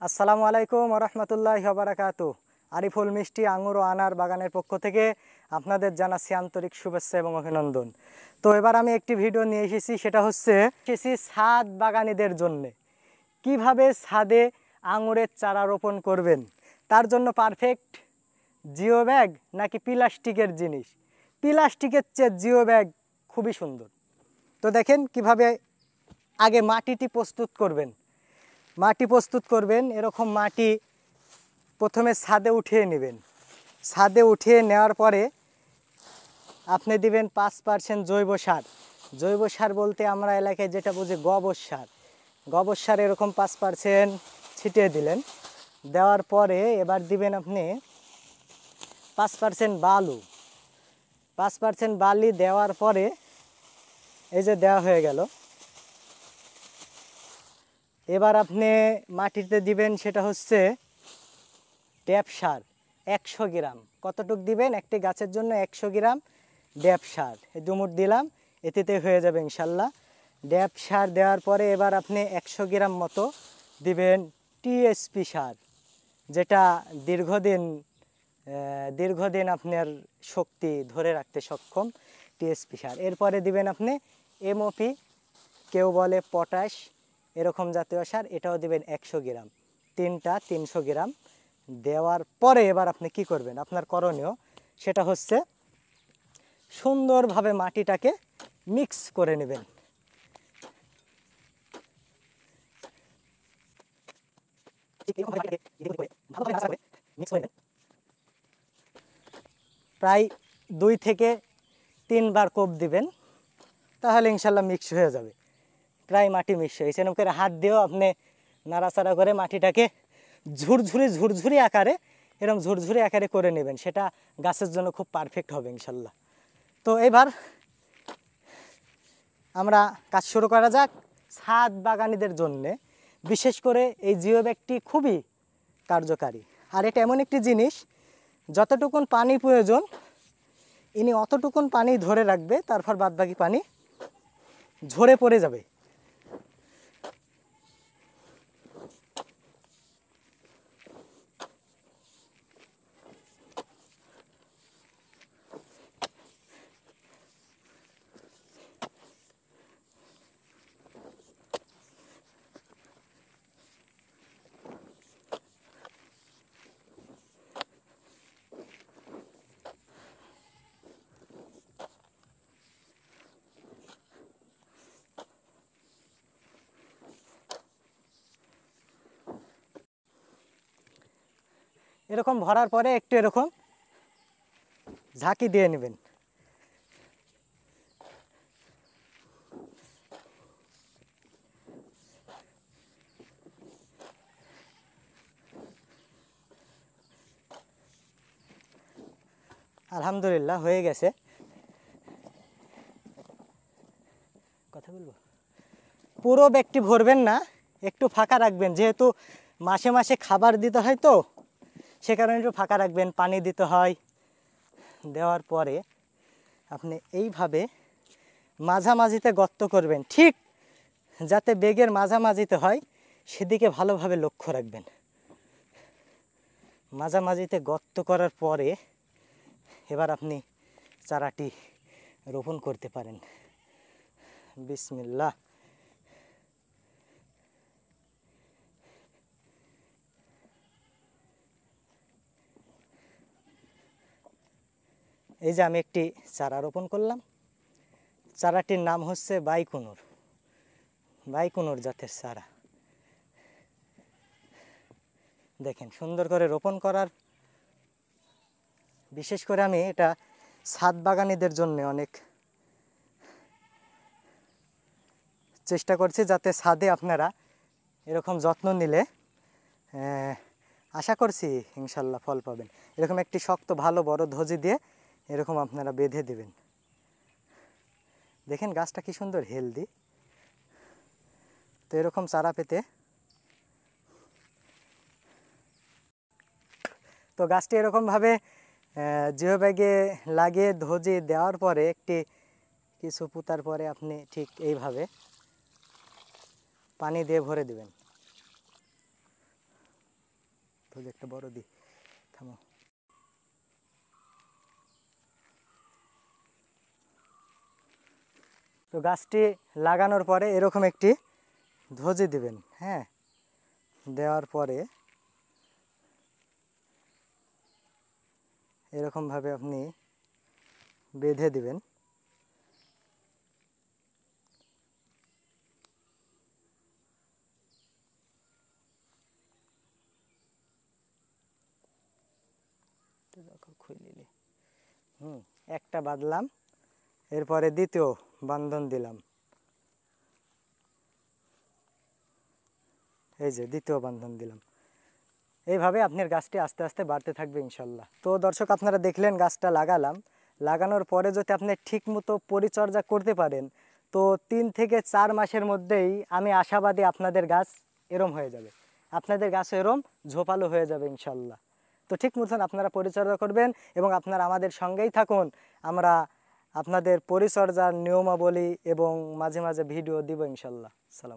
আসসালামু আলাইকুম রহমতুল্লাহি ওয়া বারাকাতুহু। আরিফুল মিষ্টি আঙুর ও আনার বাগানের পক্ষ থেকে আপনাদের জানাচ্ছি আন্তরিক শুভেচ্ছা এবং অভিনন্দন। তো এবার আমি একটি ভিডিও নিয়ে এসেছি, সেটা হচ্ছে ছাদ বাগানীদের জন্য কিভাবে ছাদে আঙুরের চারা রোপণ করবেন। তার জন্য পারফেক্ট জিও ব্যাগ নাকি প্লাস্টিকের জিনিস। প্লাস্টিকের চেয়ে জিও ব্যাগ খুবই সুন্দর। তো দেখেন কিভাবে আগে মাটিটি প্রস্তুত করবেন। মাটি প্রস্তুত করবেন, এরকম মাটি প্রথমে ছাদে উঠিয়ে নেবেন। ছাদে উঠিয়ে নেওয়ার পরে আপনি দিবেন 5% জৈব সার। জৈব সার বলতে আমরা এলাকায় যেটা বুঝি গোবর সার। গোবর সার এরকম 5% ছিটিয়ে দিলেন। দেওয়ার পরে এবার দিবেন আপনি 5% বালু। 5% বালি দেওয়ার পরে এই যে দেওয়া হয়ে গেল। এবার আপনি মাটিতে দিবেন সেটা হচ্ছে ড্যাপ সার 100 গ্রাম। কতটুক দিবেন? একটি গাছের জন্য 100 গ্রাম ড্যাপ সার। এই দুমুট দিলাম, এতে হয়ে যাবে ইনশাল্লাহ। ড্যাপ সার দেওয়ার পরে এবার আপনি 100 গ্রাম মতো দিবেন টিএসপি সার, যেটা দীর্ঘদিন আপনার শক্তি ধরে রাখতে সক্ষম টিএসপি সার। এরপরে দিবেন আপনি এমওপি, কেউ বলে পটাশ, এরকম জাতীয় সার, এটাও দিবেন 100 গ্রাম। তিনটা 300 গ্রাম দেওয়ার পরে এবার আপনি কি করবেন, আপনার করণীয় সেটা হচ্ছে সুন্দরভাবে মাটিটাকে মিক্স করে নেবেন। প্রায় 2 থেকে 3 বার কোপ দিবেন, তাহলে ইনশাল্লাহ মিক্স হয়ে যাবে। প্রায় মাটি মিক্স হয়েছে। এরকম করে হাত দিয়েও আপনি নাড়াচাড়া করে মাটিটাকে ঝুরঝুরি আকারে করে নেবেন। সেটা গাছের জন্য খুব পারফেক্ট হবে ইনশাল্লাহ। তো এবার আমরা কাজ শুরু করা যাক। ছাদ বাগানীদের জন্যে বিশেষ করে এই জিও ব্যাগটি খুবই কার্যকারী। আর এটা এমন একটি জিনিস, যতটুকুন পানি প্রয়োজন ইনি অতটুকুন পানি ধরে রাখবে, তারপর বাদবাকি পানি ঝরে পড়ে যাবে। এরকম ভরার পরে একটু এরকম ঝাঁকি দিয়ে নেবেন। আলহামদুলিল্লাহ হয়ে গেছে। কথা বলবো, পুরো ব্যাগটি ভরবেন না, একটু ফাঁকা রাখবেন। যেহেতু মাসে মাসে খাবার দিতে হয়, তো সে কারণে একটু ফাঁকা রাখবেন। পানি দিতে হয়। দেওয়ার পরে আপনি এইভাবে মাঝামাঝিতে গর্ত করবেন, ঠিক যাতে ব্যাগের মাঝামাঝিতে হয় সেদিকে ভালোভাবে লক্ষ্য রাখবেন। মাঝামাঝিতে গর্ত করার পরে এবার আপনি চারাটি রোপণ করতে পারেন। বিসমিল্লাহ। এই যে আমি একটি চারা রোপণ করলাম। চারাটির নাম হচ্ছে বাইকুনুর জাতের চারা। দেখেন সুন্দর করে রোপণ করার, বিশেষ করে আমি এটা ছাদ বাগানীদের জন্য অনেক চেষ্টা করছি, যাতে ছাদে আপনারা এরকম যত্ন নিলে আশা করছি ইনশাল্লাহ ফল পাবেন। এরকম একটি শক্ত ভালো বড় ধজি দিয়ে এরকম আপনারা বেঁধে দেবেন। দেখেন গাছটা কি সুন্দর হেলদি। তো এরকম চারা পেতে তো গাছটি এরকমভাবে জিও ব্যাগে লাগিয়ে ধজি দেওয়ার পরে কিছু পুঁতার পরে আপনি ঠিক এইভাবে পানি দিয়ে ভরে দেবেন। ধরে একটা বড় দি থামো। তো গাছটি লাগানোর পরে এরকম একটি ধজি দিবেন, হ্যাঁ, দেওয়ার পরে এরকমভাবে আপনি বেঁধে দিবেন। একটা বাঁধলাম, এরপরে দ্বিতীয় বান্ধন দিলাম, এই যে দ্বিতীয় বান্ধন দিলাম। এইভাবে আপনার গাছটি আস্তে আস্তে বাড়তে থাকবে ইনশাল্লাহ। তো দর্শক, আপনারা দেখলেন গাছটা লাগালাম, লাগানোর পরে যদি আপনি ঠিকমতো পরিচর্যা করতে পারেন তো 3 থেকে 4 মাসের মধ্যেই আমি আশাবাদী আপনাদের গাছ এরম হয়ে যাবে, আপনাদের গাছ এরম ঝোপালো হয়ে যাবে ইনশাল্লাহ। তো ঠিক মতন আপনারা পরিচর্যা করবেন এবং আপনারা আমাদের সঙ্গেই থাকুন। আমরা আপনাদের পরিচর্যার নিয়মাবলী এবং মাঝে মাঝে ভিডিও দিব ইনশাল্লাহ। সালাম।